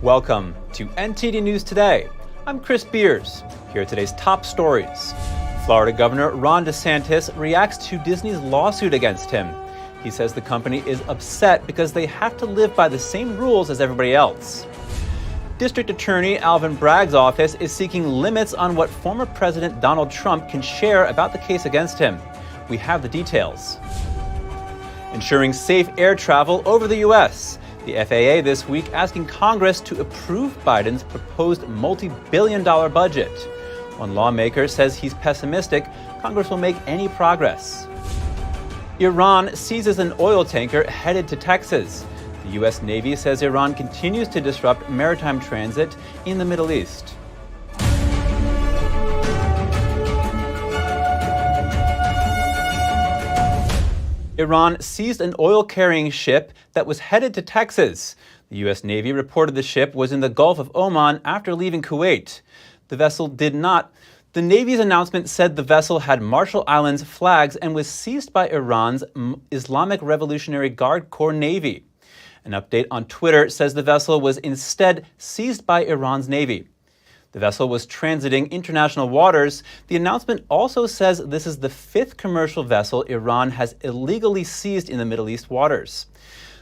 Welcome to NTD News Today. I'm Chris Beers. Here are today's top stories. Florida Governor Ron DeSantis reacts to Disney's lawsuit against him. He says the company is upset because they have to live by the same rules as everybody else. District Attorney Alvin Bragg's office is seeking limits on what former President Donald Trump can share about the case against him. We have the details. Ensuring safe air travel over the U.S. The FAA this week asking Congress to approve Biden's proposed multi-billion-dollar budget. One lawmaker says he's pessimistic Congress will make any progress. Iran seizes an oil tanker headed to Texas. The U.S. Navy says Iran continues to disrupt maritime transit in the Middle East. Iran seized an oil-carrying ship that was headed to Texas. The U.S. Navy reported the ship was in the Gulf of Oman after leaving Kuwait. The vessel did not. The Navy's announcement said the vessel had Marshall Islands flags and was seized by Iran's Islamic Revolutionary Guard Corps Navy. An update on Twitter says the vessel was instead seized by Iran's Navy. The vessel was transiting international waters. The announcement also says this is the fifth commercial vessel Iran has illegally seized in the Middle East waters.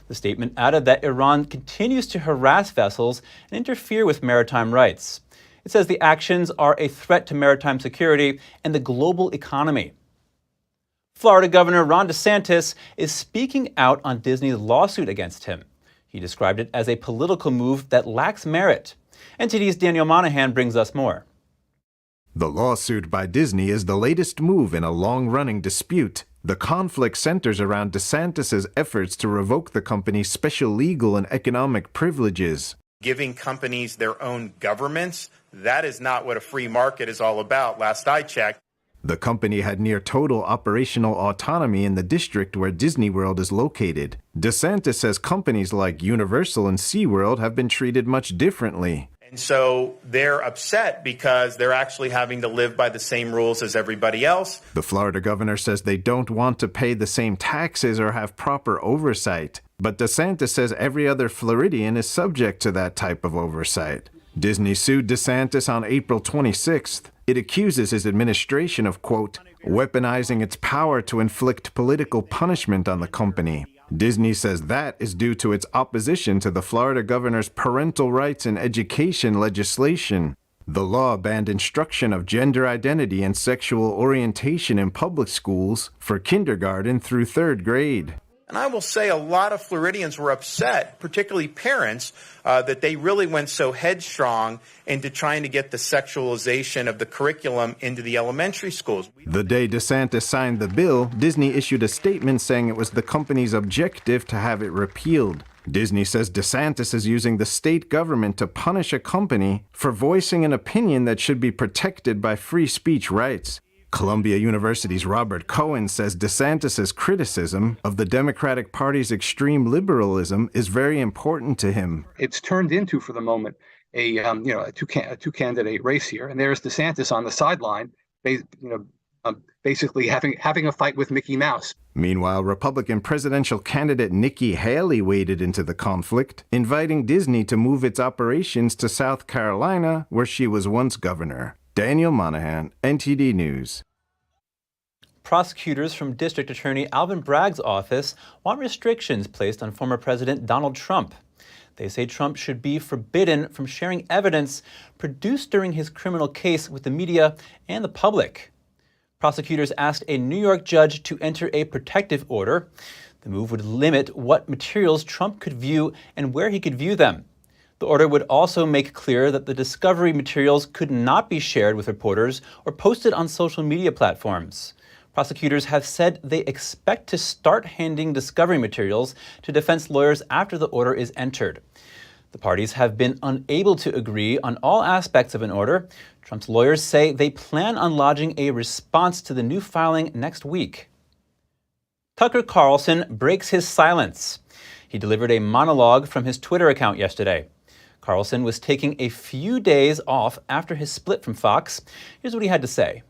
The statement added that Iran continues to harass vessels and interfere with maritime rights. It says the actions are a threat to maritime security and the global economy. Florida Governor Ron DeSantis is speaking out on Disney's lawsuit against him. He described it as a political move that lacks merit. NTD's Daniel Monahan brings us more. The lawsuit by Disney is the latest move in a long-running dispute. The conflict centers around DeSantis' efforts to revoke the company's special legal and economic privileges. Giving companies their own governments, that is not what a free market is all about, last I checked. The company had near total operational autonomy in the district where Disney World is located. DeSantis says companies like Universal and SeaWorld have been treated much differently. And so they're upset because they're actually having to live by the same rules as everybody else. The Florida governor says they don't want to pay the same taxes or have proper oversight. But DeSantis says every other Floridian is subject to that type of oversight. Disney sued DeSantis on April 26th. It accuses his administration of, quote, weaponizing its power to inflict political punishment on the company. Disney says that is due to its opposition to the Florida governor's parental rights in education legislation. The law banned instruction of gender identity and sexual orientation in public schools for kindergarten through third grade. And I will say a lot of Floridians were upset, particularly parents, that they really went so headstrong into trying to get the sexualization of the curriculum into the elementary schools. The day DeSantis signed the bill, Disney issued a statement saying it was the company's objective to have it repealed. Disney says DeSantis is using the state government to punish a company for voicing an opinion that should be protected by free speech rights. Columbia University's Robert Cohen says DeSantis' criticism of the Democratic Party's extreme liberalism is very important to him. It's turned into, for the moment, a two-candidate race here, and there's DeSantis on the sideline, basically having a fight with Mickey Mouse. Meanwhile, Republican presidential candidate Nikki Haley waded into the conflict, inviting Disney to move its operations to South Carolina, where she was once governor. Daniel Monahan, NTD News. Prosecutors from District Attorney Alvin Bragg's office want restrictions placed on former President Donald Trump. They say Trump should be forbidden from sharing evidence produced during his criminal case with the media and the public. Prosecutors asked a New York judge to enter a protective order. The move would limit what materials Trump could view and where he could view them. The order would also make clear that the discovery materials could not be shared with reporters or posted on social media platforms. Prosecutors have said they expect to start handing discovery materials to defense lawyers after the order is entered. The parties have been unable to agree on all aspects of an order. Trump's lawyers say they plan on lodging a response to the new filing next week. Tucker Carlson breaks his silence. He delivered a monologue from his Twitter account yesterday. Carlson was taking a few days off after his split from Fox. Here's what he had to say.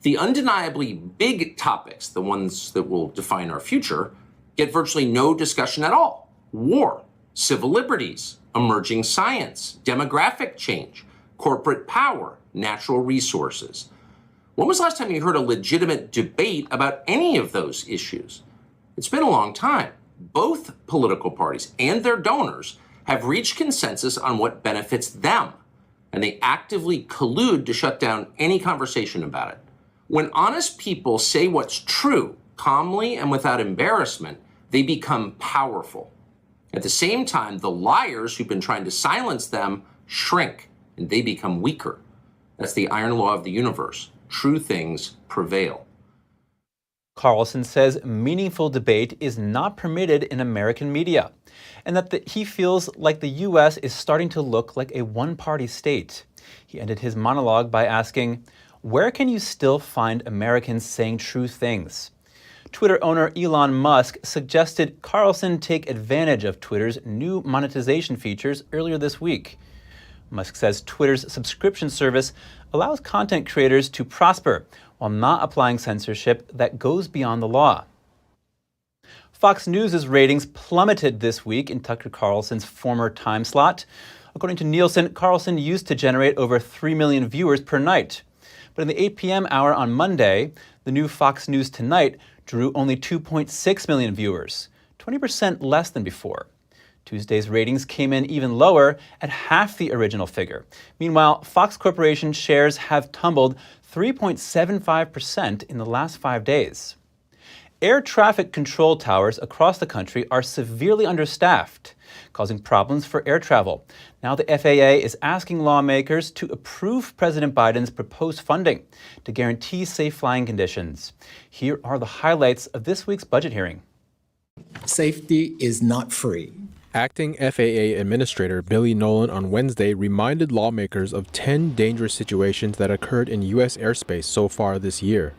The undeniably big topics, the ones that will define our future, get virtually no discussion at all. War, civil liberties, emerging science, demographic change, corporate power, natural resources. When was the last time you heard a legitimate debate about any of those issues? It's been a long time. Both political parties and their donors have reached consensus on what benefits them, and they actively collude to shut down any conversation about it. When honest people say what's true, calmly and without embarrassment, they become powerful. At the same time, the liars who've been trying to silence them shrink, and they become weaker. That's the iron law of the universe. True things prevail. Carlson says meaningful debate is not permitted in American media, and that he feels like the U.S. is starting to look like a one-party state. He ended his monologue by asking, "Where can you still find Americans saying true things?" Twitter owner Elon Musk suggested Carlson take advantage of Twitter's new monetization features earlier this week. Musk says Twitter's subscription service allows content creators to prosper while not applying censorship that goes beyond the law. Fox News' ratings plummeted this week in Tucker Carlson's former time slot. According to Nielsen, Carlson used to generate over 3 million viewers per night. But in the 8 p.m. hour on Monday, the new Fox News Tonight drew only 2.6 million viewers, 20% less than before. Tuesday's ratings came in even lower at half the original figure. Meanwhile, Fox Corporation shares have tumbled 3.75% in the last 5 days. Air traffic control towers across the country are severely understaffed, causing problems for air travel. Now the FAA is asking lawmakers to approve President Biden's proposed funding to guarantee safe flying conditions. Here are the highlights of this week's budget hearing. Safety is not free. Acting FAA Administrator Billy Nolan on Wednesday reminded lawmakers of 10 dangerous situations that occurred in U.S. airspace so far this year.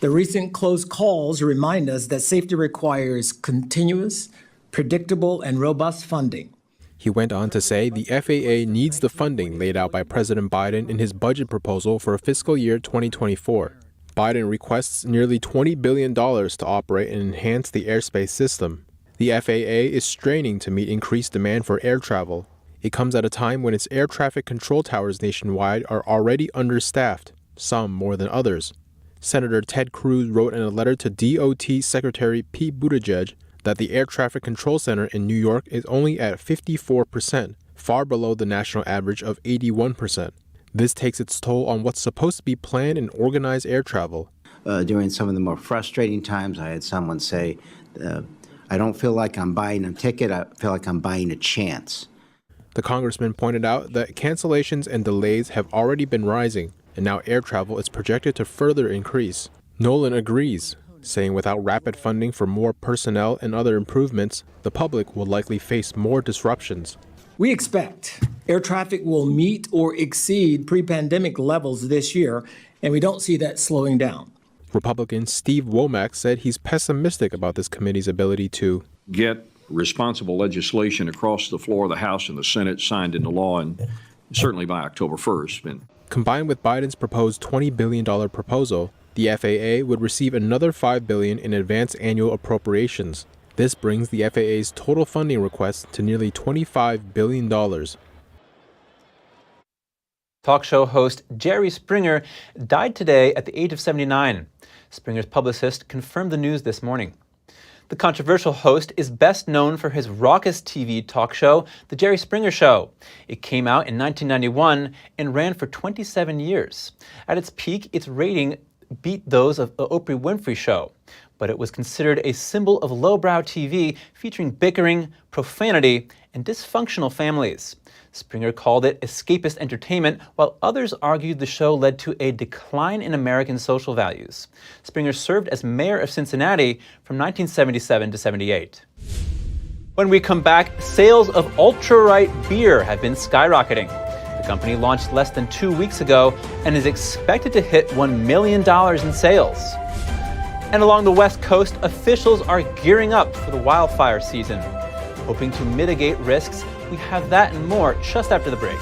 The recent close calls remind us that safety requires continuous, predictable, and robust funding. He went on to say the FAA needs the funding laid out by President Biden in his budget proposal for fiscal year 2024. Biden requests nearly $20 billion to operate and enhance the airspace system. The FAA is straining to meet increased demand for air travel. It comes at a time when its air traffic control towers nationwide are already understaffed, some more than others. Senator Ted Cruz wrote in a letter to DOT Secretary Pete Buttigieg that the Air Traffic Control Center in New York is only at 54%, far below the national average of 81%. This takes its toll on what's supposed to be planned and organized air travel. During some of the more frustrating times, I had someone say, I don't feel like I'm buying a ticket, I feel like I'm buying a chance. The congressman pointed out that cancellations and delays have already been rising, and now air travel is projected to further increase. Nolan agrees, saying without rapid funding for more personnel and other improvements, the public will likely face more disruptions. We expect air traffic will meet or exceed pre-pandemic levels this year, and we don't see that slowing down. Republican Steve Womack said he's pessimistic about this committee's ability to get responsible legislation across the floor of the House and the Senate signed into law, and certainly by October 1st. Combined with Biden's proposed $20 billion proposal, the FAA would receive another $5 billion in advance annual appropriations. This brings the FAA's total funding request to nearly $25 billion. Talk show host Jerry Springer died today at the age of 79. Springer's publicist confirmed the news this morning. The controversial host is best known for his raucous TV talk show, The Jerry Springer Show. It came out in 1991 and ran for 27 years. At its peak, its rating beat those of The Oprah Winfrey Show, but it was considered a symbol of lowbrow TV featuring bickering, profanity, and dysfunctional families. Springer called it escapist entertainment, while others argued the show led to a decline in American social values. Springer served as mayor of Cincinnati from 1977 to 78. When we come back, sales of UltraRight Beer have been skyrocketing. The company launched less than 2 weeks ago and is expected to hit $1 million in sales. And along the West Coast, officials are gearing up for the wildfire season. Hoping to mitigate risks, we have that and more just after the break.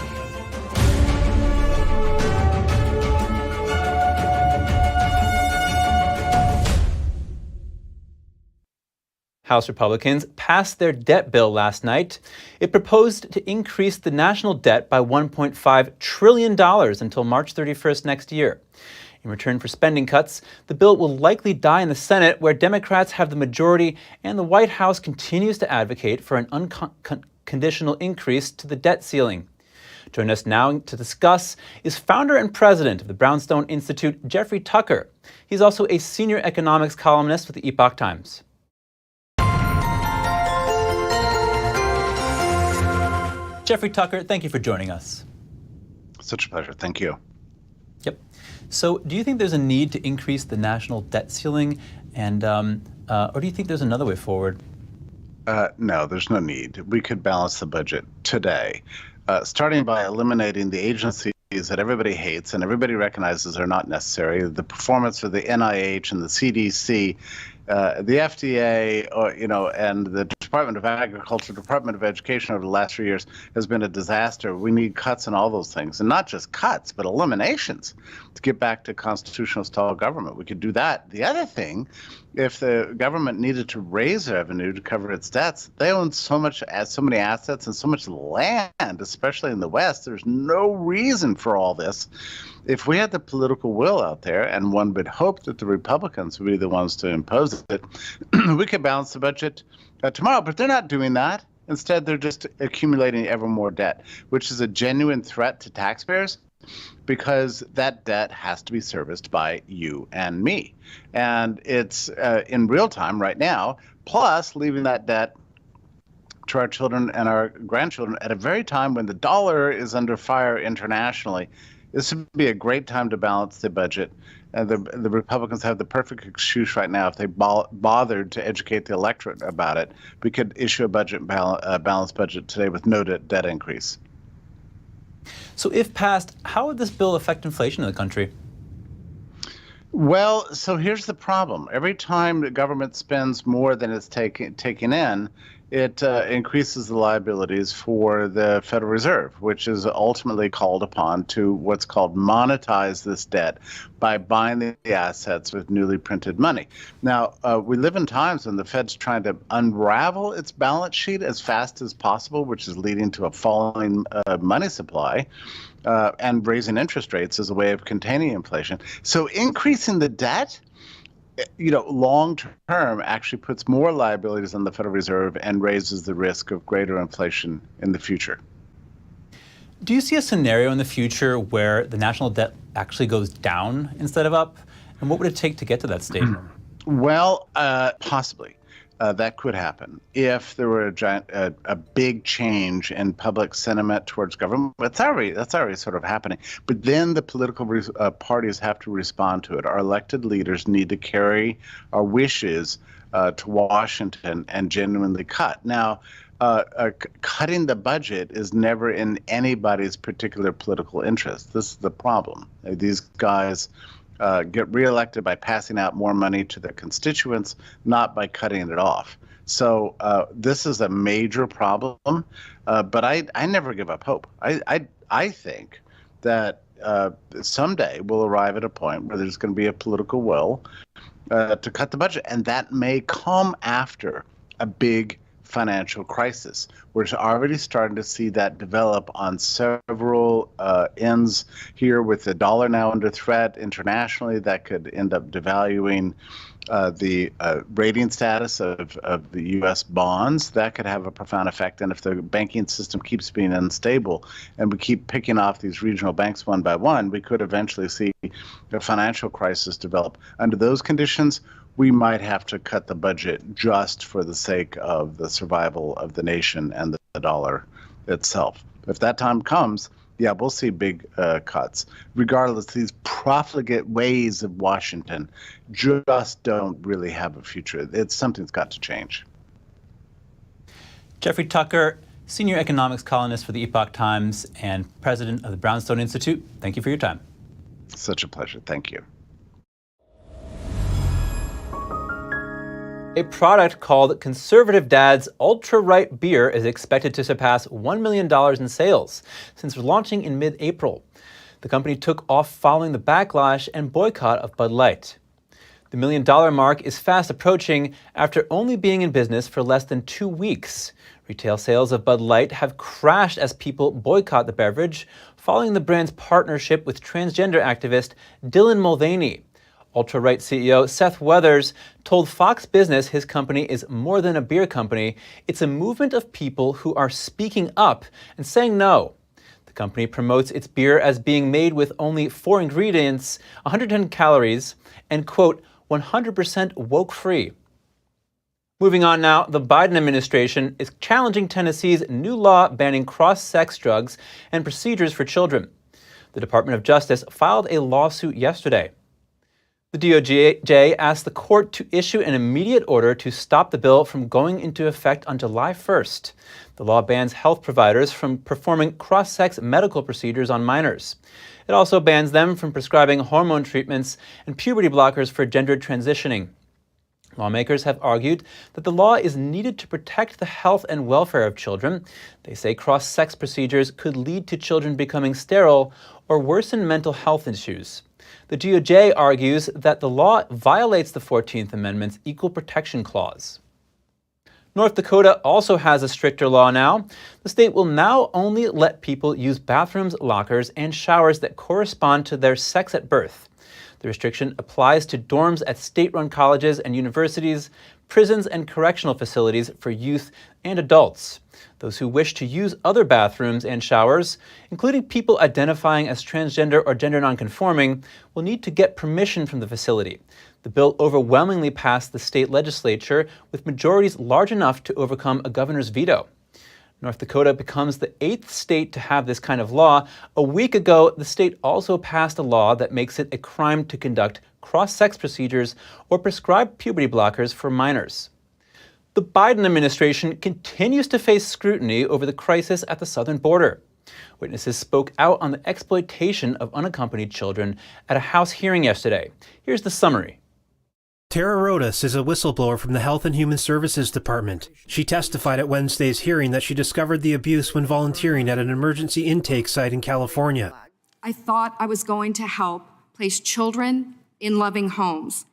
House Republicans passed their debt bill last night. It proposed to increase the national debt by $1.5 trillion until March 31st next year. In return for spending cuts, the bill will likely die in the Senate, where Democrats have the majority, and the White House continues to advocate for an unconditional increase to the debt ceiling. Joining us now to discuss is founder and president of the Brownstone Institute, Jeffrey Tucker. He's also a senior economics columnist with the Epoch Times. Jeffrey Tucker, thank you for joining us. Such a pleasure. Thank you. Yep. So do you think there's a need to increase the national debt ceiling, and or do you think there's another way forward? No, there's no need. We could balance the budget today, starting by eliminating the agencies that everybody hates and everybody recognizes are not necessary. The performance of the NIH and the CDC, the FDA, and the Department of Agriculture, Department of Education over the last 3 years has been a disaster. We need cuts in all those things, and not just cuts, but eliminations to get back to constitutional style government. We could do that. The other thing, if the government needed to raise revenue to cover its debts, they own so many assets and so much land, especially in the West. There's no reason for all this. If we had the political will out there, and one would hope that the Republicans would be the ones to impose it, we could balance the budget tomorrow. But they're not doing that. Instead, they're just accumulating ever more debt, which is a genuine threat to taxpayers, because that debt has to be serviced by you and me. And it's in real time right now, plus leaving that debt to our children and our grandchildren at a very time when the dollar is under fire internationally. This would be a great time to balance the budget. The Republicans have the perfect excuse right now. If they bothered to educate the electorate about it, we could issue a balanced budget today with no debt increase. So if passed, how would this bill affect inflation in the country? Well, so here's the problem. Every time the government spends more than it's taking in, it increases the liabilities for the Federal Reserve, which is ultimately called upon to what's called monetize this debt by buying the assets with newly printed money. Now, we live in times when the Fed's trying to unravel its balance sheet as fast as possible, which is leading to a falling money supply, and raising interest rates as a way of containing inflation. So increasing the debt, long term actually puts more liabilities on the Federal Reserve and raises the risk of greater inflation in the future. Do you see a scenario in the future where the national debt actually goes down instead of up? And what would it take to get to that state? Well, possibly. That could happen if there were a big change in public sentiment towards government. That's already sort of happening. But then the political parties have to respond to it. Our elected leaders need to carry our wishes to Washington and genuinely cut. Now, cutting the budget is never in anybody's particular political interest. This is the problem. These guys get reelected by passing out more money to their constituents, not by cutting it off. So this is a major problem, but I never give up hope. I think that someday we'll arrive at a point where there's going to be a political will to cut the budget, and that may come after a big financial crisis. We're already starting to see that develop on several ends here, with the dollar now under threat internationally. That could end up devaluing the rating status of the U.S. bonds. That could have a profound effect. And if the banking system keeps being unstable and we keep picking off these regional banks one by one, we could eventually see a financial crisis develop. Under those conditions, we might have to cut the budget just for the sake of the survival of the nation and the dollar itself. If that time comes, yeah, we'll see big cuts. Regardless, these profligate ways of Washington just don't really have a future. Something's got to change. Jeffrey Tucker, senior economics columnist for the Epoch Times and president of the Brownstone Institute, thank you for your time. Such a pleasure. Thank you. A product called Conservative Dad's UltraRight Beer is expected to surpass $1 million in sales since launching in mid-April. The company took off following the backlash and boycott of Bud Light. The $1 million mark is fast approaching after only being in business for less than 2 weeks. Retail sales of Bud Light have crashed as people boycott the beverage, following the brand's partnership with transgender activist Dylan Mulvaney. UltraRight CEO Seth Weathers told Fox Business his company is more than a beer company. It's a movement of people who are speaking up and saying no. The company promotes its beer as being made with only 4 ingredients, 110 calories, and, quote, 100% woke-free. Moving on now, the Biden administration is challenging Tennessee's new law banning cross-sex drugs and procedures for children. The Department of Justice filed a lawsuit yesterday. The DOJ asked the court to issue an immediate order to stop the bill from going into effect on July 1st. The law bans health providers from performing cross-sex medical procedures on minors. It also bans them from prescribing hormone treatments and puberty blockers for gender transitioning. Lawmakers have argued that the law is needed to protect the health and welfare of children. They say cross-sex procedures could lead to children becoming sterile or worsen mental health issues. The DOJ argues that the law violates the 14th Amendment's Equal Protection Clause. North Dakota also has a stricter law now. The state will now only let people use bathrooms, lockers, and showers that correspond to their sex at birth. The restriction applies to dorms at state-run colleges and universities, prisons and correctional facilities for youth and adults. Those who wish to use other bathrooms and showers, including people identifying as transgender or gender nonconforming, will need to get permission from the facility. The bill overwhelmingly passed the state legislature with majorities large enough to overcome a governor's veto. North Dakota becomes the 8th state to have this kind of law. A week ago, the state also passed a law that makes it a crime to conduct cross-sex procedures or prescribe puberty blockers for minors. The Biden administration continues to face scrutiny over the crisis at the southern border. Witnesses spoke out on the exploitation of unaccompanied children at a House hearing yesterday. Here's the summary. Tara Rodas is a whistleblower from the Health and Human Services Department. She testified at Wednesday's hearing that she discovered the abuse when volunteering at an emergency intake site in California. I thought I was going to help place children in loving homes.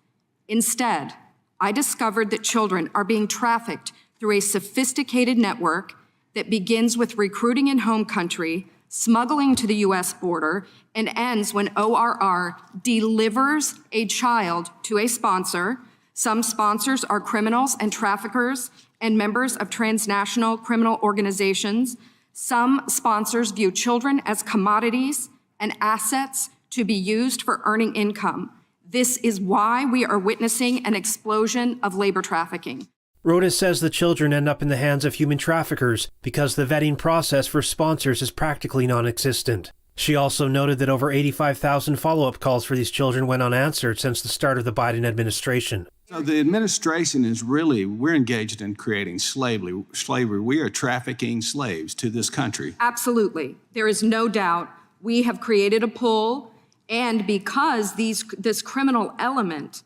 Instead, I discovered that children are being trafficked through a sophisticated network that begins with recruiting in home country, smuggling to the U.S. border, and ends when ORR delivers a child to a sponsor. Some sponsors are criminals and traffickers and members of transnational criminal organizations. Some sponsors view children as commodities and assets to be used for earning income. This is why we are witnessing an explosion of labor trafficking. Rodas says the children end up in the hands of human traffickers because the vetting process for sponsors is practically non-existent. She also noted that over 85,000 follow-up calls for these children went unanswered since the start of the Biden administration. So the administration is we're engaged in creating slavery. We are trafficking slaves to this country. Absolutely. There is no doubt we have created a pull, and because this criminal element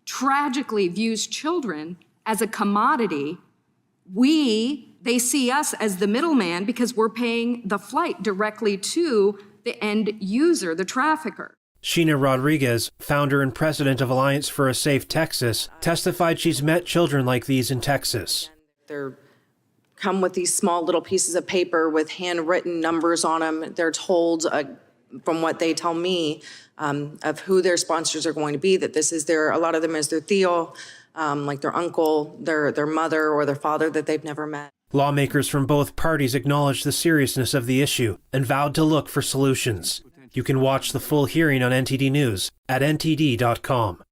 tragically views children as a commodity, they see us as the middleman because we're paying the flight directly to the end user, the trafficker. Sheena Rodriguez, founder and president of Alliance for a Safe Texas, testified she's met children like these in Texas. They come with these small little pieces of paper with handwritten numbers on them. They're told, from what they tell me, of who their sponsors are going to be, that this is a lot of them is their tío, like their uncle, their mother, or their father that they've never met. Lawmakers from both parties acknowledged the seriousness of the issue and vowed to look for solutions. You can watch the full hearing on NTD News at ntd.com.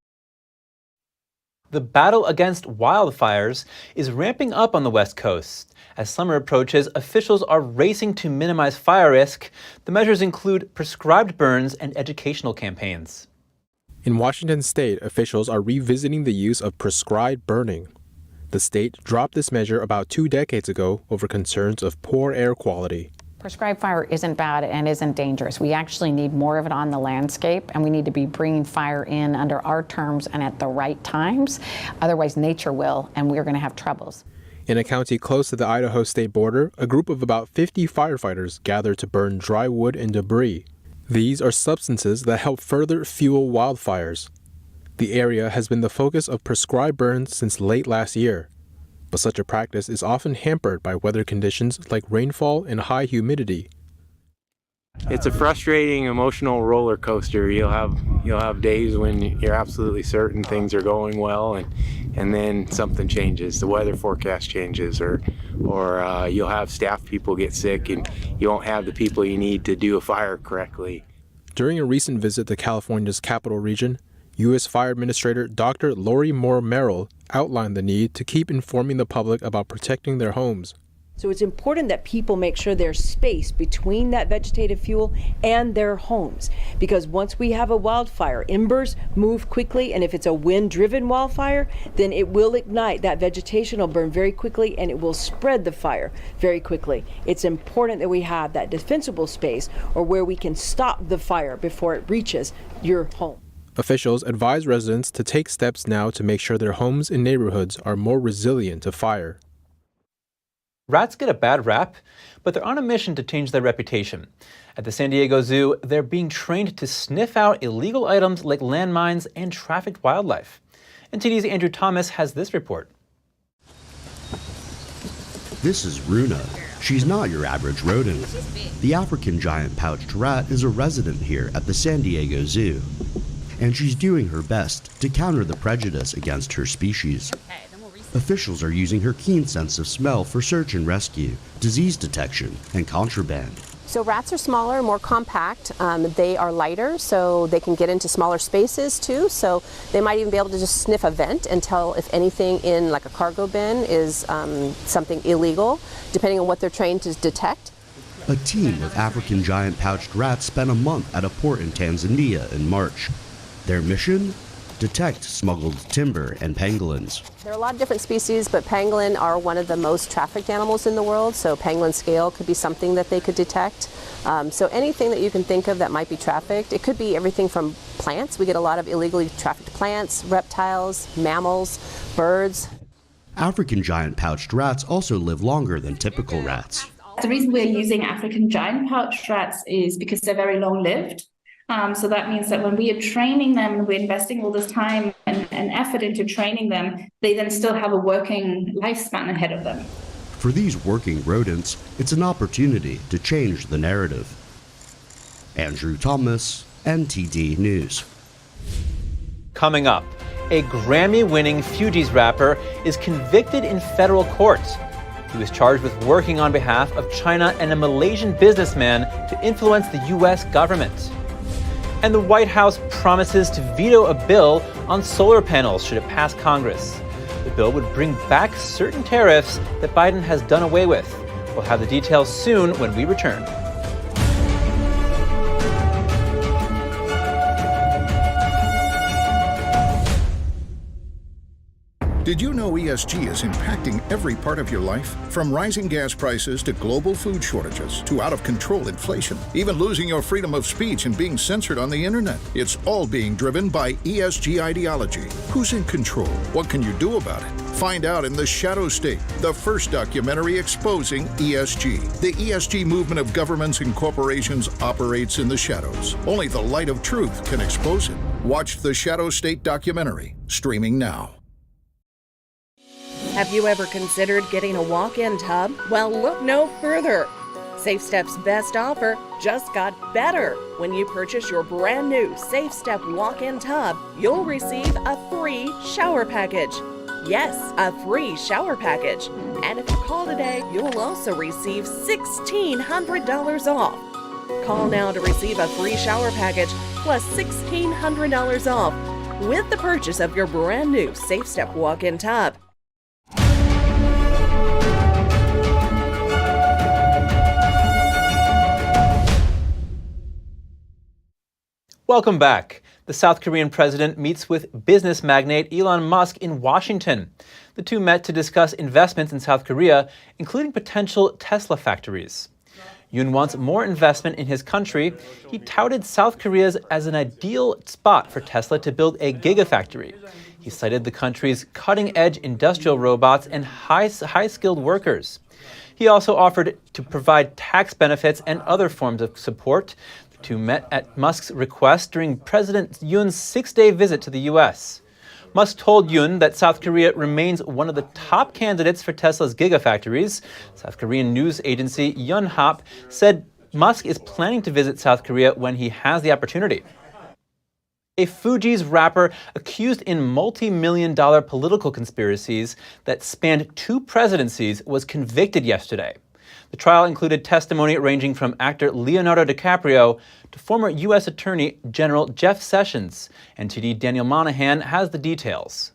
The battle against wildfires is ramping up on the West Coast. As summer approaches, officials are racing to minimize fire risk. The measures include prescribed burns and educational campaigns. In Washington state, officials are revisiting the use of prescribed burning. The state dropped this measure about 2 decades ago over concerns of poor air quality. Prescribed fire isn't bad and isn't dangerous. We actually need more of it on the landscape, and we need to be bringing fire in under our terms and at the right times. Otherwise, nature will, and we're going to have troubles. In a county close to the Idaho state border, a group of about 50 firefighters gathered to burn dry wood and debris. These are substances that help further fuel wildfires. The area has been the focus of prescribed burns since late last year, but such a practice is often hampered by weather conditions like rainfall and high humidity. It's a frustrating, emotional roller coaster. You'll have days when you're absolutely certain things are going well, and then something changes. The weather forecast changes, or you'll have staff people get sick, and you won't have the people you need to do a fire correctly. During a recent visit to California's capital region, U.S. Fire Administrator Dr. Lori Moore Merrill outlined the need to keep informing the public about protecting their homes. So it's important that people make sure there's space between that vegetative fuel and their homes, because once we have a wildfire, embers move quickly, and if it's a wind-driven wildfire, then it will ignite. That vegetation will burn very quickly, and it will spread the fire very quickly. It's important that we have that defensible space, or where we can stop the fire before it reaches your home. Officials advise residents to take steps now to make sure their homes and neighborhoods are more resilient to fire. Rats get a bad rap, but they're on a mission to change their reputation. At the San Diego Zoo, they're being trained to sniff out illegal items like landmines and trafficked wildlife. NTD's Andrew Thomas has this report. This is Runa. She's not your average rodent. The African giant pouched rat is a resident here at the San Diego Zoo, and she's doing her best to counter the prejudice against her species. Officials are using her keen sense of smell for search and rescue, disease detection, and contraband. So rats are smaller, more compact. They are lighter, so they can get into smaller spaces too. So they might even be able to just sniff a vent and tell if anything in like a cargo bin is something illegal, depending on what they're trained to detect. A team of African giant pouched rats spent a month at a port in Tanzania in March. Their mission? Detect smuggled timber and pangolins. There are a lot of different species, but pangolin are one of the most trafficked animals in the world, so pangolin scale could be something that they could detect. So anything that you can think of that might be trafficked. It could be everything from plants. We get a lot of illegally trafficked plants, reptiles, mammals, birds. African giant pouched rats also live longer than typical rats. The reason we're using African giant pouched rats is because they're very long-lived. So that means that when we are training them, we're investing all this time and effort into training them, they then still have a working lifespan ahead of them. For these working rodents, it's an opportunity to change the narrative. Andrew Thomas, NTD News. Coming up, a Grammy-winning Fugees rapper is convicted in federal court. He was charged with working on behalf of China and a Malaysian businessman to influence the U.S. government. And the White House promises to veto a bill on solar panels should it pass Congress. The bill would bring back certain tariffs that Biden has done away with. We'll have the details soon when we return. Did you know ESG is impacting every part of your life? From rising gas prices to global food shortages to out-of-control inflation, even losing your freedom of speech and being censored on the internet. It's all being driven by ESG ideology. Who's in control? What can you do about it? Find out in The Shadow State, the first documentary exposing ESG. The ESG movement of governments and corporations operates in the shadows. Only the light of truth can expose it. Watch The Shadow State documentary, streaming now. Have you ever considered getting a walk-in tub? Well, look no further. Safe Step's best offer just got better. When you purchase your brand new Safe Step walk-in tub, you'll receive a free shower package. Yes, a free shower package. And if you call today, you'll also receive $1,600 off. Call now to receive a free shower package plus $1,600 off with the purchase of your brand new Safe Step walk-in tub. Welcome back. The South Korean president meets with business magnate Elon Musk in Washington. The two met to discuss investments in South Korea, including potential Tesla factories. Yuan wants more investment in his country. He touted South Korea as an ideal spot for Tesla to build a gigafactory. He cited the country's cutting-edge industrial robots and high-skilled workers. He also offered to provide tax benefits and other forms of support. The two met at Musk's request during President Yoon's 6-day visit to the U.S. Musk told Yuan that South Korea remains one of the top candidates for Tesla's gigafactories. South Korean news agency Yonhap said Musk is planning to visit South Korea when he has the opportunity. A Fugees rapper accused in multi-million-dollar political conspiracies that spanned 2 presidencies was convicted yesterday. The trial included testimony ranging from actor Leonardo DiCaprio to former U.S. Attorney General Jeff Sessions. NTD Daniel Monahan has the details.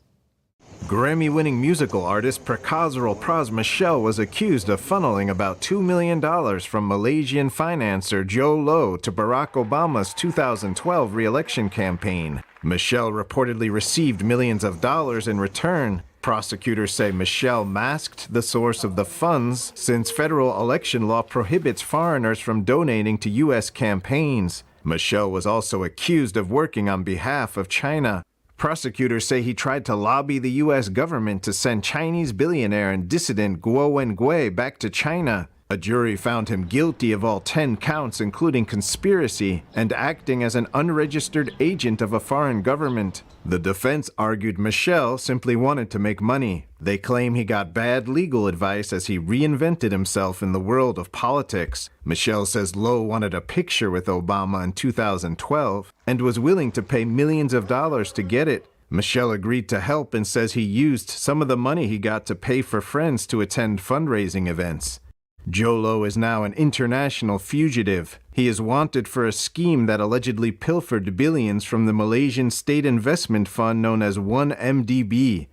Grammy-winning musical artist Prakazral Pras Michelle was accused of funneling about $2 million from Malaysian financier Joe Low to Barack Obama's 2012 re-election campaign. Michelle reportedly received millions of dollars in return. Prosecutors say Michelle masked the source of the funds since federal election law prohibits foreigners from donating to U.S. campaigns. Michelle was also accused of working on behalf of China. Prosecutors say he tried to lobby the U.S. government to send Chinese billionaire and dissident Guo Wengui back to China. A jury found him guilty of all 10 counts, including conspiracy and acting as an unregistered agent of a foreign government. The defense argued Michelle simply wanted to make money. They claim he got bad legal advice as he reinvented himself in the world of politics. Michelle says Low wanted a picture with Obama in 2012 and was willing to pay millions of dollars to get it. Michelle agreed to help and says he used some of the money he got to pay for friends to attend fundraising events. Joe Low is now an international fugitive. He is wanted for a scheme that allegedly pilfered billions from the Malaysian state investment fund known as 1MDB.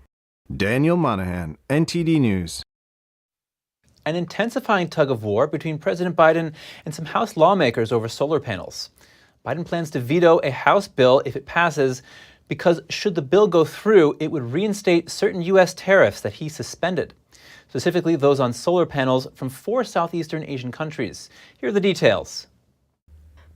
Daniel Monahan, NTD News. An intensifying tug-of-war between President Biden and some House lawmakers over solar panels. Biden plans to veto a House bill if it passes because should the bill go through, it would reinstate certain U.S. tariffs that he suspended, specifically those on solar panels from 4 Southeastern Asian countries. Here are the details.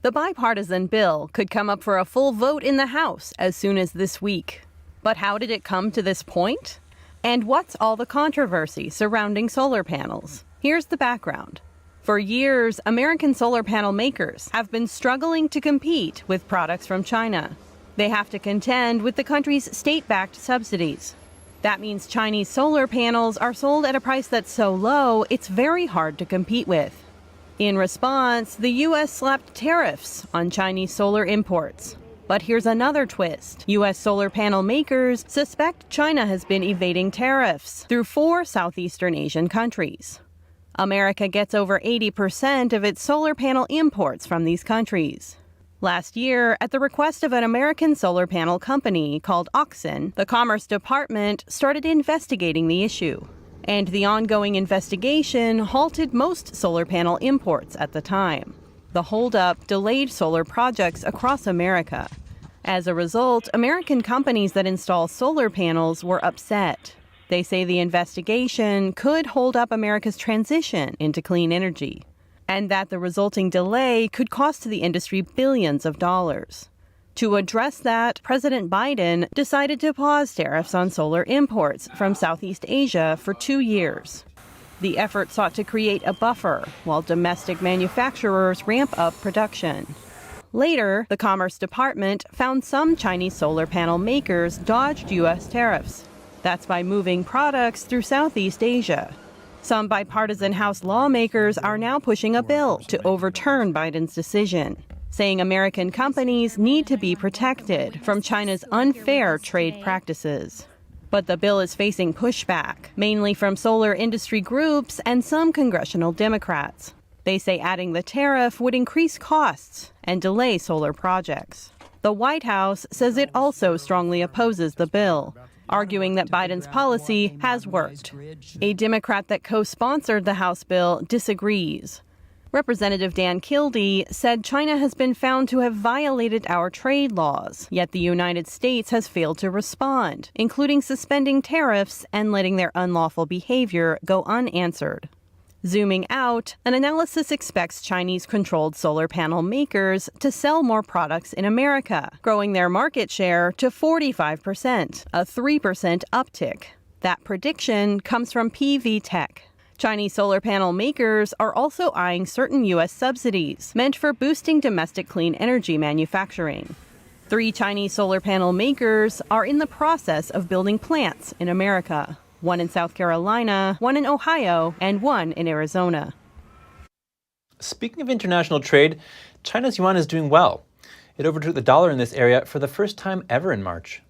The bipartisan bill could come up for a full vote in the House as soon as this week. But how did it come to this point? And what's all the controversy surrounding solar panels? Here's the background. For years, American solar panel makers have been struggling to compete with products from China. They have to contend with the country's state-backed subsidies. That means Chinese solar panels are sold at a price that's so low, it's very hard to compete with. In response, the U.S. slapped tariffs on Chinese solar imports. But here's another twist. U.S. solar panel makers suspect China has been evading tariffs through 4 Southeastern Asian countries. America gets over 80% of its solar panel imports from these countries. Last year, at the request of an American solar panel company called Oxen, the Commerce Department started investigating the issue. And the ongoing investigation halted most solar panel imports at the time. The holdup delayed solar projects across America. As a result, American companies that install solar panels were upset. They say the investigation could hold up America's transition into clean energy, and that the resulting delay could cost the industry billions of dollars. To address that, President Biden decided to pause tariffs on solar imports from Southeast Asia for 2 years. The effort sought to create a buffer while domestic manufacturers ramp up production. Later, the Commerce Department found some Chinese solar panel makers dodged U.S. tariffs. That's by moving products through Southeast Asia. Some bipartisan House lawmakers are now pushing a bill to overturn Biden's decision, saying American companies need to be protected from China's unfair trade practices. But the bill is facing pushback, mainly from solar industry groups and some congressional Democrats. They say adding the tariff would increase costs and delay solar projects. The White House says it also strongly opposes the bill, arguing that Biden's policy has worked. A Democrat that co-sponsored the House bill disagrees. Representative Dan Kildee said China has been found to have violated our trade laws, yet the United States has failed to respond, including suspending tariffs and letting their unlawful behavior go unanswered. Zooming out, an analysis expects Chinese-controlled solar panel makers to sell more products in America, growing their market share to 45%, a 3% uptick. That prediction comes from PV Tech. Chinese solar panel makers are also eyeing certain U.S. subsidies meant for boosting domestic clean energy manufacturing. 3 Chinese solar panel makers are in the process of building plants in America. 1 in South Carolina, 1 in Ohio, and 1 in Arizona. Speaking of international trade, China's yuan is doing well. It overtook the dollar in this area for the first time ever in March.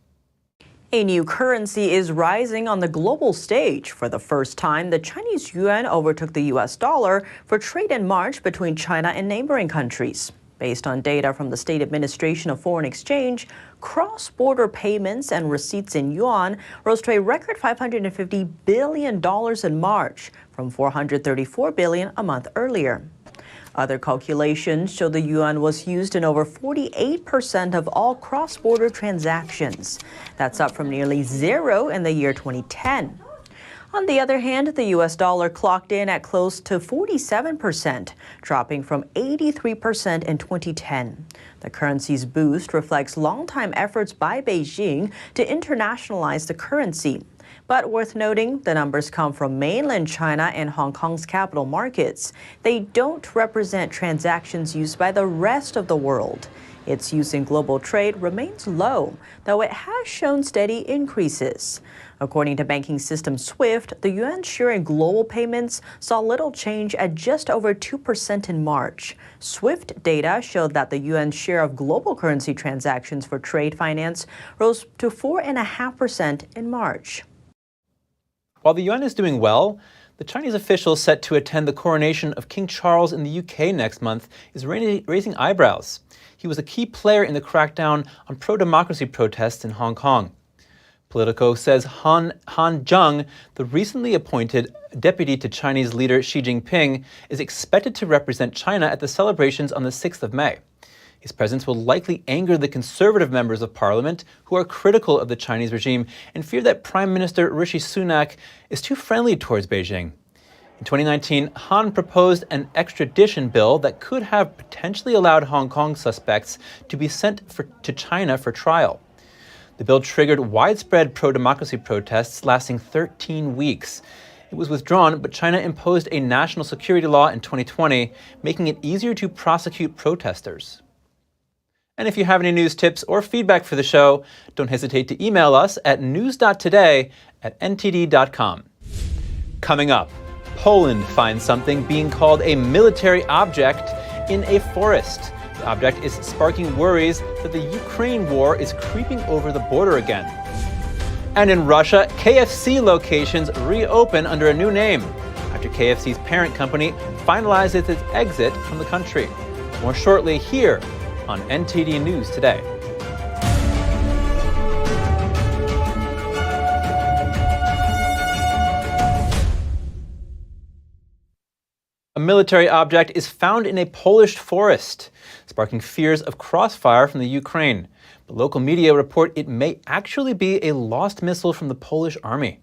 A new currency is rising on the global stage. For the first time, the Chinese yuan overtook the U.S. dollar for trade in March between China and neighboring countries. Based on data from the State Administration of Foreign Exchange, cross-border payments and receipts in yuan rose to a record $550 billion in March, from $434 billion a month earlier. Other calculations show the yuan was used in over 48% of all cross-border transactions. That's up from nearly zero in the year 2010. On the other hand, the U.S. dollar clocked in at close to 47%, dropping from 83% in 2010. The currency's boost reflects long-time efforts by Beijing to internationalize the currency. But worth noting, the numbers come from mainland China and Hong Kong's capital markets. They don't represent transactions used by the rest of the world. Its use in global trade remains low, though it has shown steady increases. According to banking system SWIFT, the yuan's share in global payments saw little change at just over 2% in March. SWIFT data showed that the yuan's share of global currency transactions for trade finance rose to 4.5% in March. While the yuan is doing well, the Chinese official set to attend the coronation of King Charles in the UK next month is raising eyebrows. He was a key player in the crackdown on pro-democracy protests in Hong Kong. Politico says Han Zheng, the recently appointed deputy to Chinese leader Xi Jinping, is expected to represent China at the celebrations on the 6th of May. His presence will likely anger the conservative members of parliament who are critical of the Chinese regime and fear that Prime Minister Rishi Sunak is too friendly towards Beijing. In 2019, Han proposed an extradition bill that could have potentially allowed Hong Kong suspects to be sent to China for trial. The bill triggered widespread pro-democracy protests lasting 13 weeks. It was withdrawn, but China imposed a national security law in 2020, making it easier to prosecute protesters. And if you have any news tips or feedback for the show, don't hesitate to email us at news.today@ntd.com. Coming up, Poland finds something being called a military object in a forest. The object is sparking worries that the Ukraine war is creeping over the border again. And in Russia, KFC locations reopen under a new name after KFC's parent company finalizes its exit from the country. More shortly here on NTD News Today. A military object is found in a Polish forest, sparking fears of crossfire from the Ukraine. But local media report it may actually be a lost missile from the Polish army.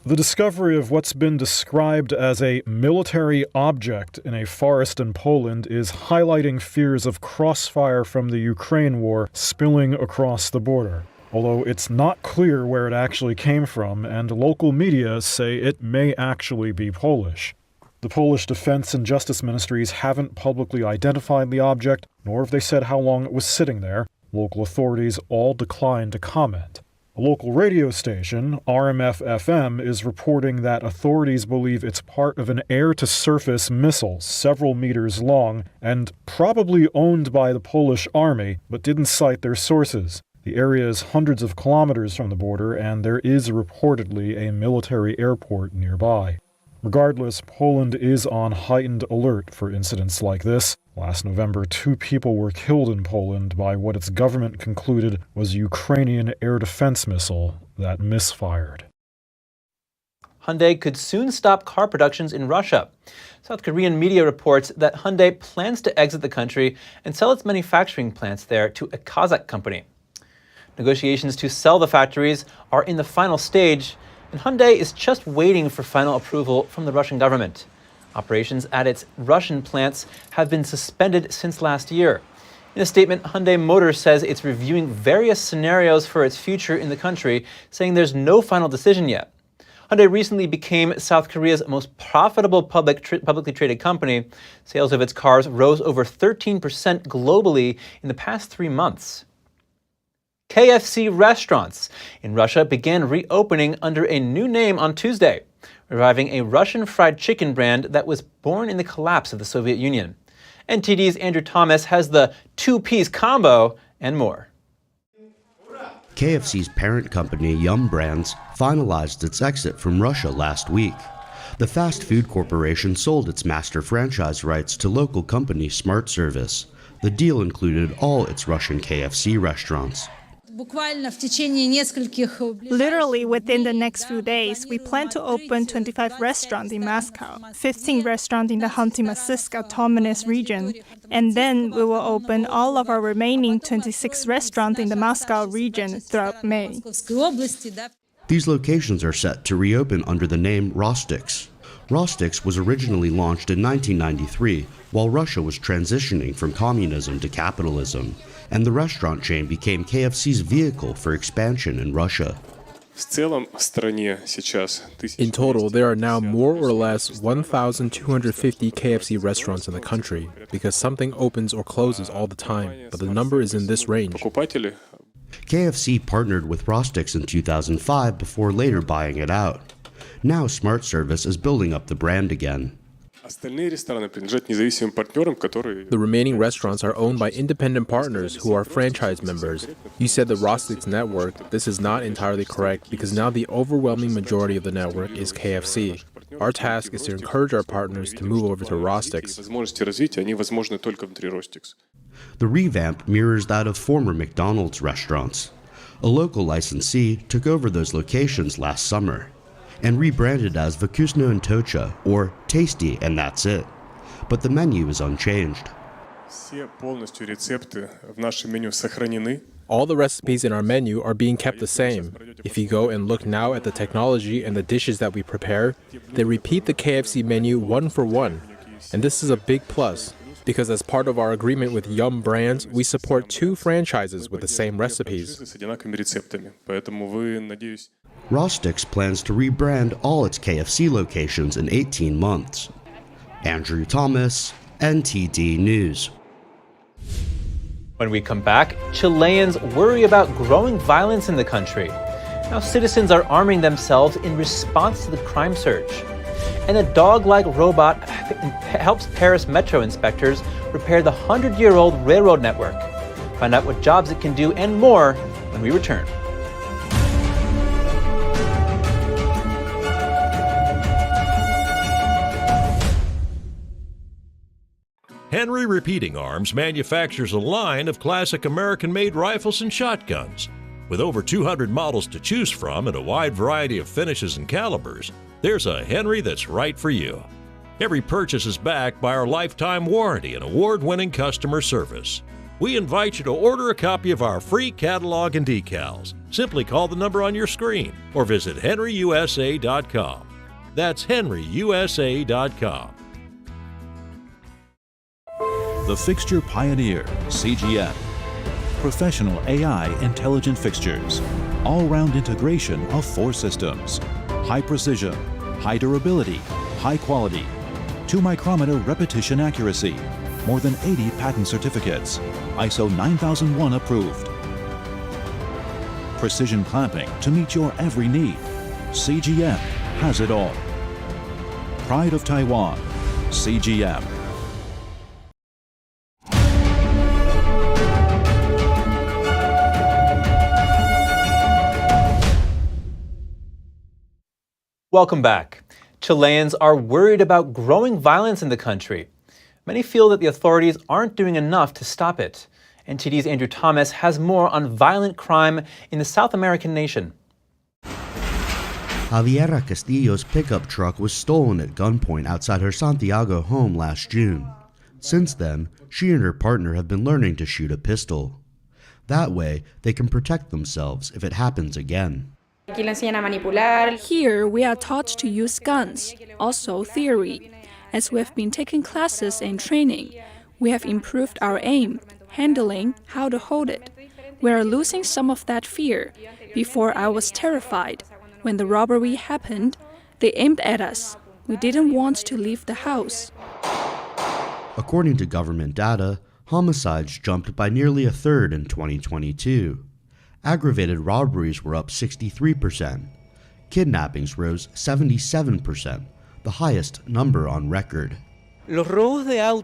The discovery of what's been described as a military object in a forest in Poland is highlighting fears of crossfire from the Ukraine war spilling across the border. Although it's not clear where it actually came from, and local media say it may actually be Polish. The Polish Defense and Justice Ministries haven't publicly identified the object, nor have they said how long it was sitting there. Local authorities all declined to comment. A local radio station, RMF-FM, is reporting that authorities believe it's part of an air-to-surface missile several meters long and probably owned by the Polish army, but didn't cite their sources. The area is hundreds of kilometers from the border, and there is reportedly a military airport nearby. Regardless, Poland is on heightened alert for incidents like this. Last November, 2 people were killed in Poland by what its government concluded was a Ukrainian air defense missile that misfired. Hyundai could soon stop car productions in Russia. South Korean media reports that Hyundai plans to exit the country and sell its manufacturing plants there to a Kazakh company. Negotiations to sell the factories are in the final stage, and Hyundai is just waiting for final approval from the Russian government. Operations at its Russian plants have been suspended since last year. In a statement, Hyundai Motors says it's reviewing various scenarios for its future in the country, saying there's no final decision yet. Hyundai recently became South Korea's most profitable publicly traded company. Sales of its cars rose over 13% globally in the past 3 months. KFC restaurants in Russia began reopening under a new name on Tuesday, reviving a Russian fried chicken brand that was born in the collapse of the Soviet Union. NTD's Andrew Thomas has the two-piece combo and more. KFC's parent company, Yum Brands, finalized its exit from Russia last week. The fast food corporation sold its master franchise rights to local company Smart Service. The deal included all its Russian KFC restaurants. Literally within the next few days, we plan to open 25 restaurants in Moscow, 15 restaurants in the Khanty-Mansiysk autonomous region, and then we will open all of our remaining 26 restaurants in the Moscow region throughout May. These locations are set to reopen under the name Rostix. Rostix was originally launched in 1993 while Russia was transitioning from communism to capitalism, and the restaurant chain became KFC's vehicle for expansion in Russia. In total, there are now more or less 1,250 KFC restaurants in the country, because something opens or closes all the time, but the number is in this range. KFC partnered with Rostix in 2005 before later buying it out. Now Smart Service is building up the brand again. The remaining restaurants are owned by independent partners who are franchise members. You said the Rostix network. This is not entirely correct because now the overwhelming majority of the network is KFC. Our task is to encourage our partners to move over to Rostix. The revamp mirrors that of former McDonald's restaurants. A local licensee took over those locations last summer and rebranded as Vkusno and Tocha, or Tasty and That's It. But the menu is unchanged. All the recipes in our menu are being kept the same. If you go and look now at the technology and the dishes that we prepare, they repeat the KFC menu one for one. And this is a big plus, because as part of our agreement with Yum Brands, we support 2 franchises with the same recipes. Rostix plans to rebrand all its KFC locations in 18 months. Andrew Thomas, NTD News. When we come back, Chileans worry about growing violence in the country. Now citizens are arming themselves in response to the crime surge. And a dog-like robot helps Paris metro inspectors repair the 100-year-old railroad network. Find out what jobs it can do and more when we return. Henry Repeating Arms manufactures a line of classic American-made rifles and shotguns. With over 200 models to choose from and a wide variety of finishes and calibers, there's a Henry that's right for you. Every purchase is backed by our lifetime warranty and award-winning customer service. We invite you to order a copy of our free catalog and decals. Simply call the number on your screen or visit henryusa.com. That's henryusa.com. The Fixture Pioneer, CGM. Professional AI intelligent fixtures. All-round integration of 4 systems. High precision, high durability, high quality. 2-micrometer repetition accuracy. More than 80 patent certificates. ISO 9001 approved. Precision clamping to meet your every need. CGM has it all. Pride of Taiwan, CGM. Welcome back. Chileans are worried about growing violence in the country. Many feel that the authorities aren't doing enough to stop it. NTD's Andrew Thomas has more on violent crime in the South American nation. Javiera Castillo's pickup truck was stolen at gunpoint outside her Santiago home last June. Since then, she and her partner have been learning to shoot a pistol. That way, they can protect themselves if it happens again. Here, we are taught to use guns, also theory. As we have been taking classes and training, we have improved our aim, handling, how to hold it. We are losing some of that fear. Before I was terrified. When the robbery happened, they aimed at us. We didn't want to leave the house. According to government data, homicides jumped by nearly a third in 2022. Aggravated robberies were up 63%. Kidnappings rose 77%, the highest number on record.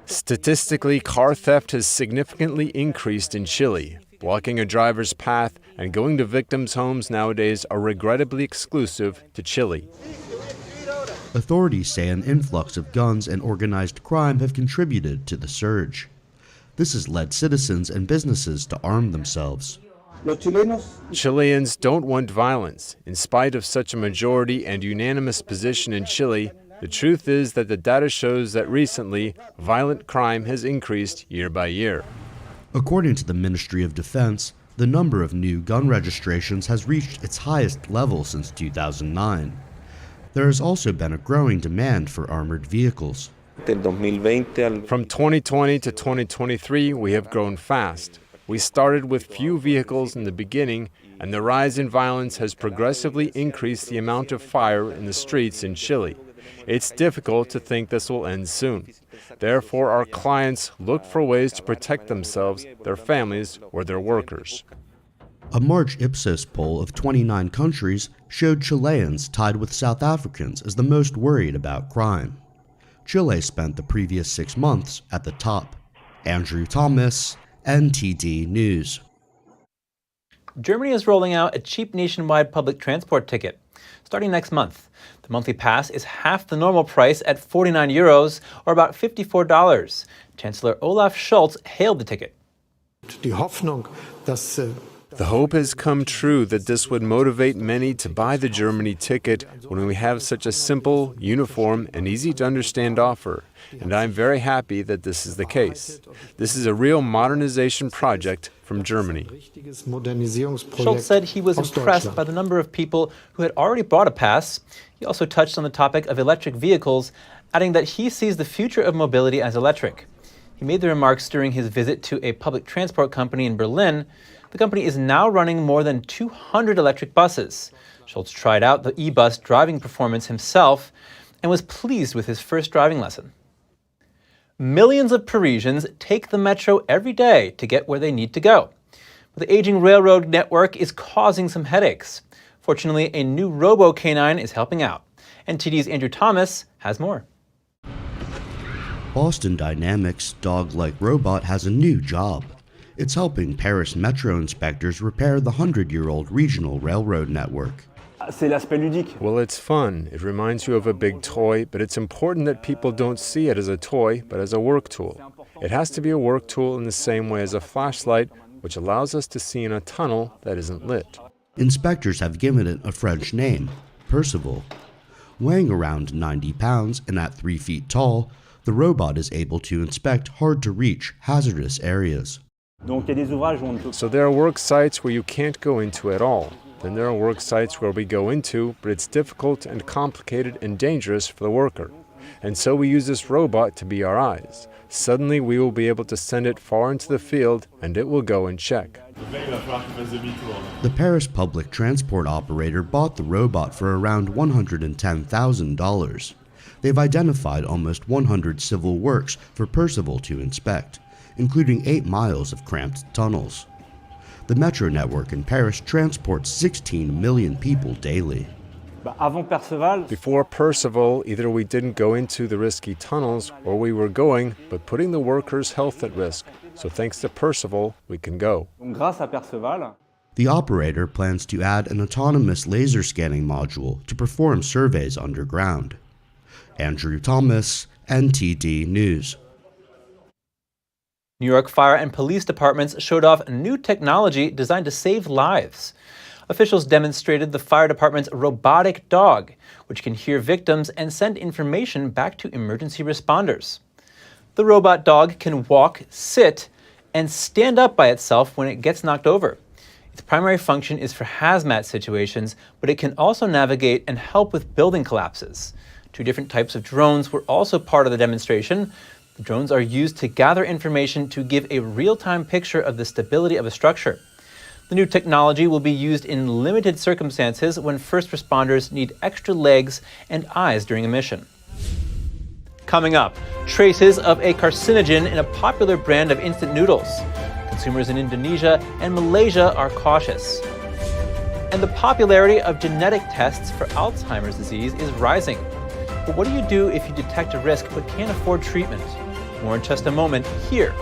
Statistically, car theft has significantly increased in Chile. Blocking a driver's path and going to victims' homes nowadays are regrettably exclusive to Chile. Authorities say an influx of guns and organized crime have contributed to the surge. This has led citizens and businesses to arm themselves. Chileans don't want violence. In spite of such a majority and unanimous position in Chile, the truth is that the data shows that recently, violent crime has increased year by year. According to the Ministry of Defense, the number of new gun registrations has reached its highest level since 2009. There has also been a growing demand for armored vehicles. From 2020 to 2023, we have grown fast. We started with few vehicles in the beginning, and the rise in violence has progressively increased the amount of fire in the streets in Chile. It's difficult to think this will end soon. Therefore, our clients look for ways to protect themselves, their families, or their workers. A March Ipsos poll of 29 countries showed Chileans tied with South Africans as the most worried about crime. Chile spent the previous 6 months at the top. Andrew Thomas, NTD News. Germany is rolling out a cheap nationwide public transport ticket. Starting next month, the monthly pass is half the normal price at €49, or about $54. Chancellor Olaf Scholz hailed the ticket. The hope has come true that this would motivate many to buy the Germany ticket when we have such a simple, uniform, and easy-to-understand offer, and I'm very happy that this is the case. This is a real modernization project from Germany. Scholz said he was impressed by the number of people who had already bought a pass. He also touched on the topic of electric vehicles, adding that he sees the future of mobility as electric. He made the remarks during his visit to a public transport company in Berlin. The company is now running more than 200 electric buses. Scholz tried out the e-bus driving performance himself and was pleased with his first driving lesson. Millions of Parisians take the metro every day to get where they need to go. But the aging railroad network is causing some headaches. Fortunately, a new robo-canine is helping out. NTD's Andrew Thomas has more. Boston Dynamics' dog-like robot has a new job. It's helping Paris metro inspectors repair the 100-year-old regional railroad network. Well, it's fun. It reminds you of a big toy, but it's important that people don't see it as a toy, but as a work tool. It has to be a work tool in the same way as a flashlight, which allows us to see in a tunnel that isn't lit. Inspectors have given it a French name, Percival. Weighing around 90 pounds and at 3 feet tall, the robot is able to inspect hard-to-reach, hazardous areas. So there are work sites where you can't go into at all. Then there are work sites where we go into, but it's difficult and complicated and dangerous for the worker. And so we use this robot to be our eyes. Suddenly we will be able to send it far into the field and it will go and check. The Paris public transport operator bought the robot for around $110,000. They've identified almost 100 civil works for Percival to inspect, including 8 miles of cramped tunnels. The metro network in Paris transports 16 million people daily. Before Percival, either we didn't go into the risky tunnels or we were going, but putting the workers' health at risk. So thanks to Percival, we can go. The operator plans to add an autonomous laser scanning module to perform surveys underground. Andrew Thomas, NTD News. New York fire and police departments showed off new technology designed to save lives. Officials demonstrated the fire department's robotic dog, which can hear victims and send information back to emergency responders. The robot dog can walk, sit, and stand up by itself when it gets knocked over. Its primary function is for hazmat situations, but it can also navigate and help with building collapses. 2 different types of drones were also part of the demonstration. The drones are used to gather information to give a real-time picture of the stability of a structure. The new technology will be used in limited circumstances when first responders need extra legs and eyes during a mission. Coming up, traces of a carcinogen in a popular brand of instant noodles. Consumers in Indonesia and Malaysia are cautious. And the popularity of genetic tests for Alzheimer's disease is rising. But what do you do if you detect a risk but can't afford treatment? More in just a moment here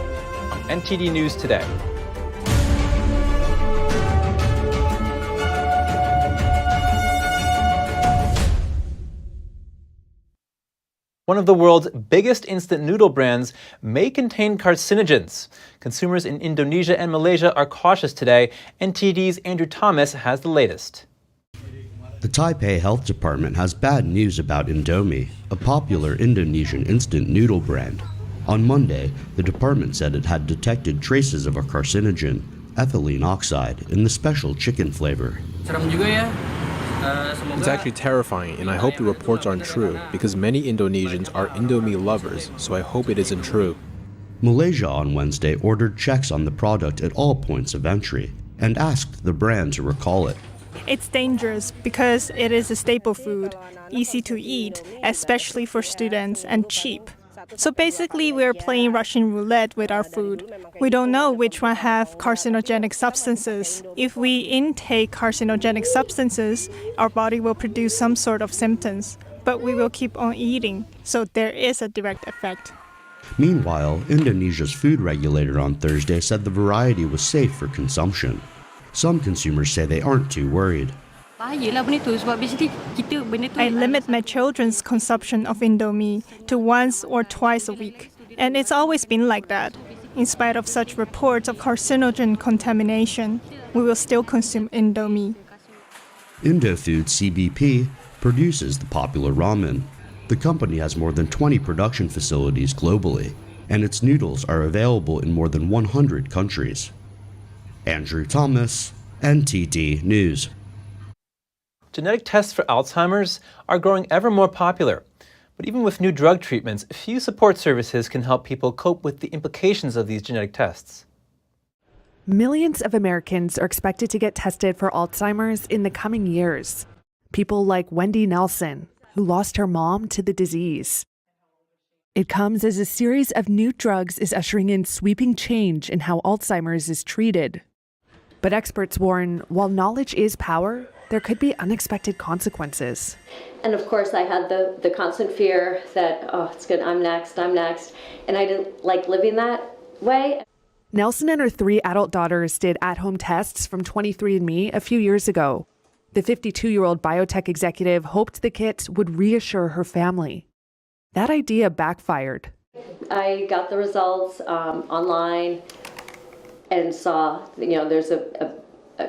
on NTD News Today. One of the world's biggest instant noodle brands may contain carcinogens. Consumers in Indonesia and Malaysia are cautious today. NTD's Andrew Thomas has the latest. The Taipei Health Department has bad news about Indomie, a popular Indonesian instant noodle brand. On Monday, the department said it had detected traces of a carcinogen, ethylene oxide, in the special chicken flavor. It's actually terrifying, and I hope the reports aren't true, because many Indonesians are Indomie lovers, so I hope it isn't true. Malaysia on Wednesday ordered checks on the product at all points of entry and asked the brand to recall it. It's dangerous because it is a staple food, easy to eat, especially for students, and cheap. So basically, we're playing Russian roulette with our food. We don't know which one have carcinogenic substances. If we intake carcinogenic substances, our body will produce some sort of symptoms, but we will keep on eating, so there is a direct effect. Meanwhile, Indonesia's food regulator on Thursday said the variety was safe for consumption. Some consumers say they aren't too worried. I limit my children's consumption of Indomie to once or twice a week, and it's always been like that. In spite of such reports of carcinogen contamination, we will still consume Indomie. Indofood CBP produces the popular ramen. The company has more than 20 production facilities globally, and its noodles are available in more than 100 countries. Andrew Thomas, NTD News. Genetic tests for Alzheimer's are growing ever more popular. But even with new drug treatments, few support services can help people cope with the implications of these genetic tests. Millions of Americans are expected to get tested for Alzheimer's in the coming years. People like Wendy Nelson, who lost her mom to the disease. It comes as a series of new drugs is ushering in sweeping change in how Alzheimer's is treated. But experts warn, while knowledge is power, there could be unexpected consequences. And of course, I had the constant fear that, oh, it's good, I'm next. And I didn't like living that way. Nelson and her 3 adult daughters did at-home tests from 23andMe a few years ago. The 52-year-old biotech executive hoped the kit would reassure her family. That idea backfired. I got the results online and saw, there's a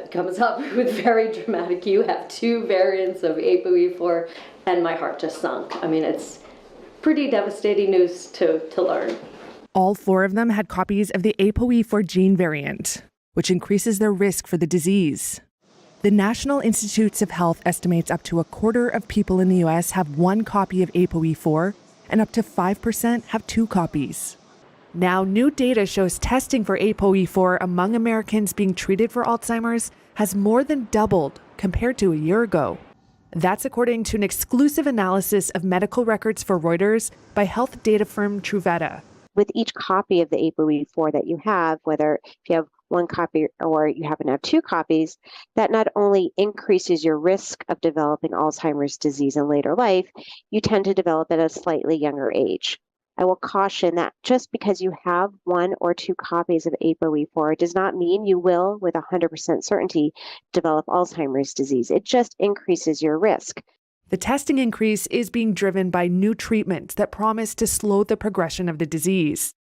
comes up with very dramatic, you have 2 variants of ApoE4, and my heart just sunk. I mean, it's pretty devastating news to learn. All 4 of them had copies of the ApoE4 gene variant, which increases their risk for the disease. The National Institutes of Health estimates up to a quarter of people in the U.S. have 1 copy of ApoE4, and up to 5% have 2 copies. Now, new data shows testing for ApoE4 among Americans being treated for Alzheimer's has more than doubled compared to a year ago. That's according to an exclusive analysis of medical records for Reuters by health data firm Truveta. With each copy of the ApoE4 that you have, whether if you have 1 copy or you happen to have 2 copies, that not only increases your risk of developing Alzheimer's disease in later life, you tend to develop at a slightly younger age. I will caution that just because you have 1 or 2 copies of ApoE4 does not mean you will, with 100% certainty, develop Alzheimer's disease. It just increases your risk. The testing increase is being driven by new treatments that promise to slow the progression of the disease.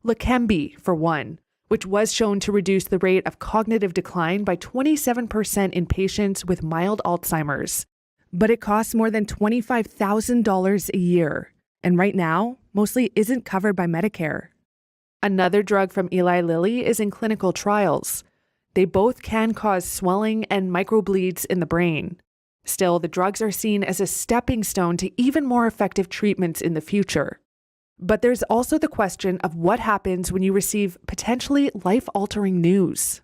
Leqembi, for one, which was shown to reduce the rate of cognitive decline by 27% in patients with mild Alzheimer's. But it costs more than $25,000 a year, and right now, mostly isn't covered by Medicare. Another drug from Eli Lilly is in clinical trials. They both can cause swelling and microbleeds in the brain. Still, the drugs are seen as a stepping stone to even more effective treatments in the future. But there's also the question of what happens when you receive potentially life-altering news.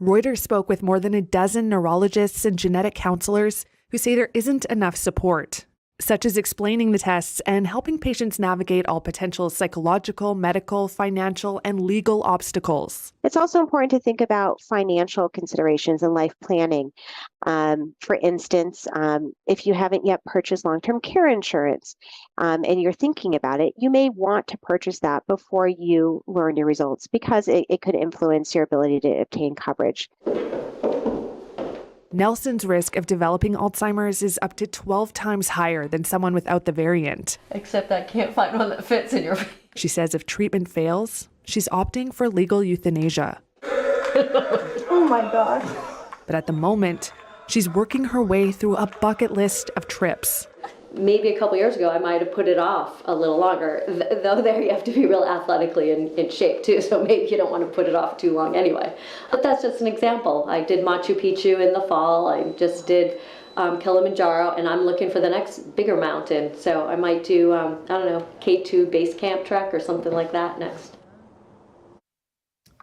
Reuters spoke with more than a dozen neurologists and genetic counselors who say there isn't enough support, such as explaining the tests and helping patients navigate all potential psychological, medical, financial, and legal obstacles. It's also important to think about financial considerations and life planning. For instance, if you haven't yet purchased long-term care insurance and you're thinking about it, you may want to purchase that before you learn your results because it could influence your ability to obtain coverage. Nelson's risk of developing Alzheimer's is up to 12 times higher than someone without the variant. Except I can't find one that fits in your... She says if treatment fails, she's opting for legal euthanasia. Oh my God. But at the moment, she's working her way through a bucket list of trips. Maybe a couple years ago, I might have put it off a little longer. Though there you have to be real athletically in shape too, so maybe you don't want to put it off too long anyway. But that's just an example. I did Machu Picchu in the fall. I just did Kilimanjaro, and I'm looking for the next bigger mountain. So I might do, I don't know, K2 base camp trek or something like that next.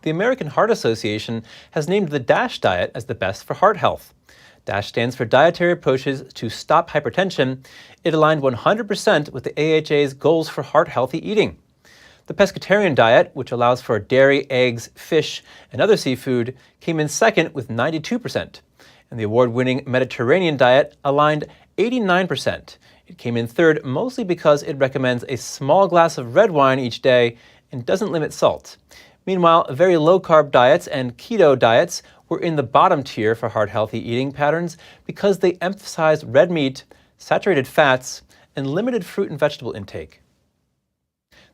The American Heart Association has named the DASH diet as the best for heart health. DASH stands for Dietary Approaches to Stop Hypertension. It aligned 100% with the AHA's goals for heart-healthy eating. The pescatarian diet, which allows for dairy, eggs, fish, and other seafood, came in second with 92%. And the award-winning Mediterranean diet aligned 89%. It came in third mostly because it recommends a small glass of red wine each day and doesn't limit salt. Meanwhile, very low-carb diets and keto diets were in the bottom tier for heart-healthy eating patterns because they emphasized red meat, saturated fats, and limited fruit and vegetable intake.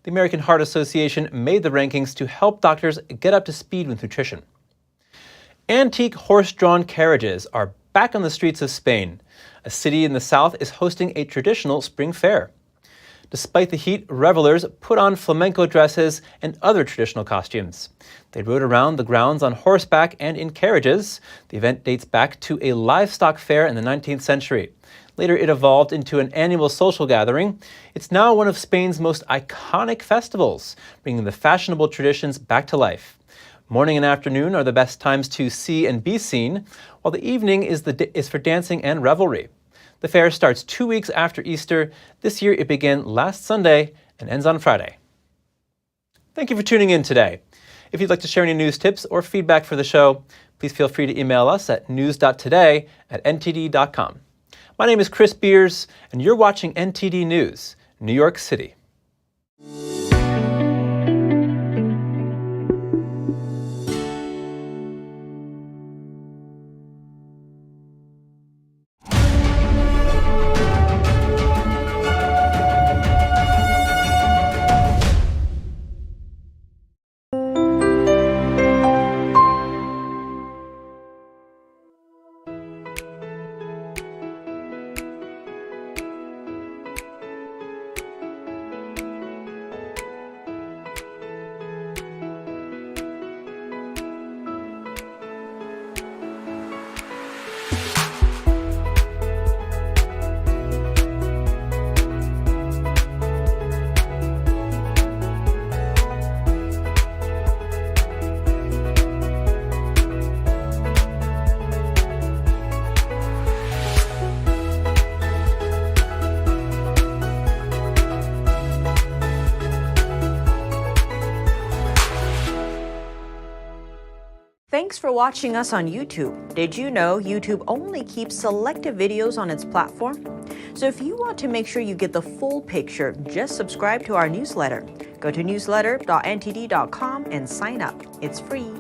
The American Heart Association made the rankings to help doctors get up to speed with nutrition. Antique horse-drawn carriages are back on the streets of Spain. A city in the south is hosting a traditional spring fair. Despite the heat, revelers put on flamenco dresses and other traditional costumes. They rode around the grounds on horseback and in carriages. The event dates back to a livestock fair in the 19th century. Later, it evolved into an annual social gathering. It's now one of Spain's most iconic festivals, bringing the fashionable traditions back to life. Morning and afternoon are the best times to see and be seen, while the evening is for dancing and revelry. The fair starts 2 weeks after Easter. This year it began last Sunday and ends on Friday. Thank you for tuning in today. If you'd like to share any news tips or feedback for the show, please feel free to email us at news.today@ntd.com. My name is Chris Beers, and you're watching NTD News, New York City. Thanks for watching us on YouTube. Did you know YouTube only keeps selective videos on its platform? So if you want to make sure you get the full picture, just subscribe to our newsletter. Go to newsletter.ntd.com and sign up. It's free.